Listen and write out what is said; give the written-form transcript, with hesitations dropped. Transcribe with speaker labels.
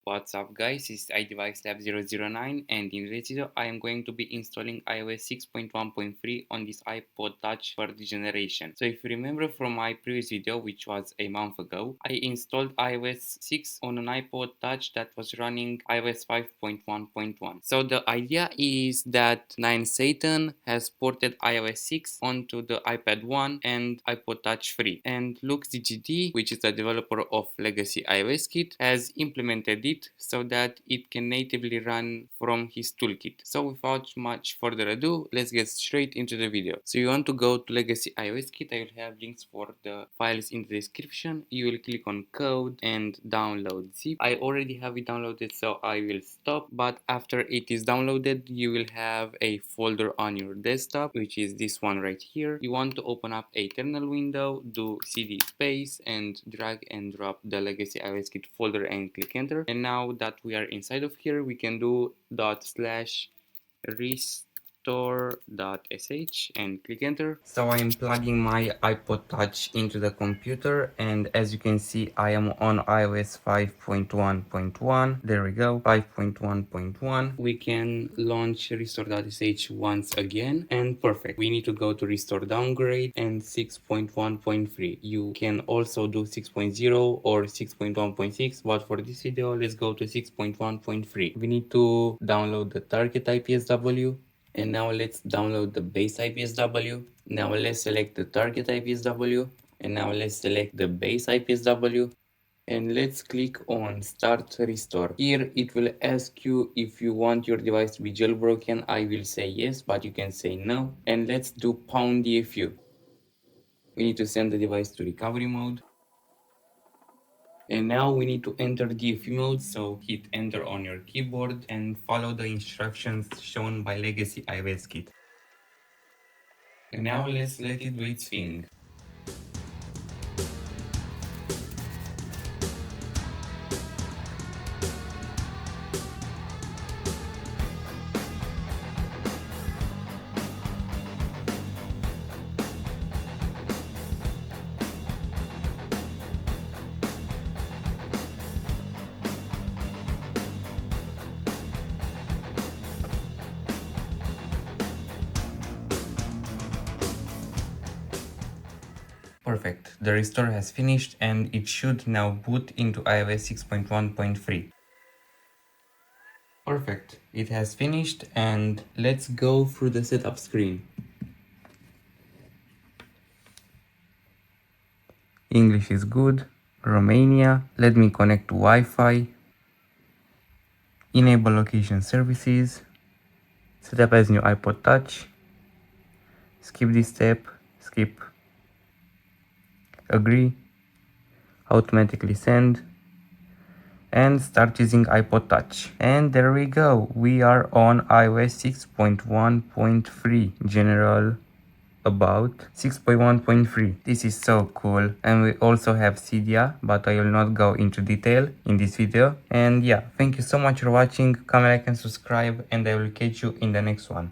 Speaker 1: What's up guys, it's iDeviceLab009 and in this video I am going to be installing iOS 6.1.3 on this iPod Touch 3rd generation. So if you remember from my previous video, which was a month ago, I installed iOS 6 on an iPod Touch that was running iOS 5.1.1. So the idea is that 9 Satan has ported iOS 6 onto the iPad 1 and iPod Touch 3, and LuxDGD, which is the developer of Legacy iOS Kit, has implemented it so that it can natively run from his toolkit. So without much further ado, let's get straight into the video. So you want to go to Legacy iOS Kit. I will have links for the files in the description. You will click on code and download zip. I already have it downloaded, so I will stop, but after it is downloaded you will have a folder on your desktop, which is this one right here. You want to open up a terminal window, do cd space and drag and drop the Legacy iOS Kit folder and click enter. And now that we are inside of here, we can do /restore.sh and click enter. So I am plugging my iPod Touch into the computer, and as you can see I am on iOS 5.1.1. there we go, 5.1.1. we can launch restore.sh once again, and perfect. We need to go to restore downgrade and 6.1.3. you can also do 6.0 or 6.1.6, but for this video let's go to 6.1.3. we need to download the target IPSW. And now let's download the base IPSW. Now let's select the target IPSW. And now let's select the base IPSW. And let's click on start restore. Here it will ask you if you want your device to be jailbroken. I will say yes, but you can say no. And let's do #DFU. We need to send the device to recovery mode. And now we need to enter DFU mode, so hit enter on your keyboard and follow the instructions shown by Legacy iOS Kit. And now let's let it do its thing. Perfect, the restore has finished and it should now boot into iOS 6.1.3. Perfect, it has finished, and let's go through the setup screen. English is good. Romania. Let me connect to Wi-Fi. Enable location services. Set up as new iPod Touch. Skip this step. Skip. Agree. Automatically send. And start using iPod Touch. And there we go. We are on iOS 6.1.3 general about 6.1.3. This is so cool. And we also have Cydia, but I will not go into detail in this video. And yeah, thank you so much for watching. Comment, like and subscribe, and I will catch you in the next one.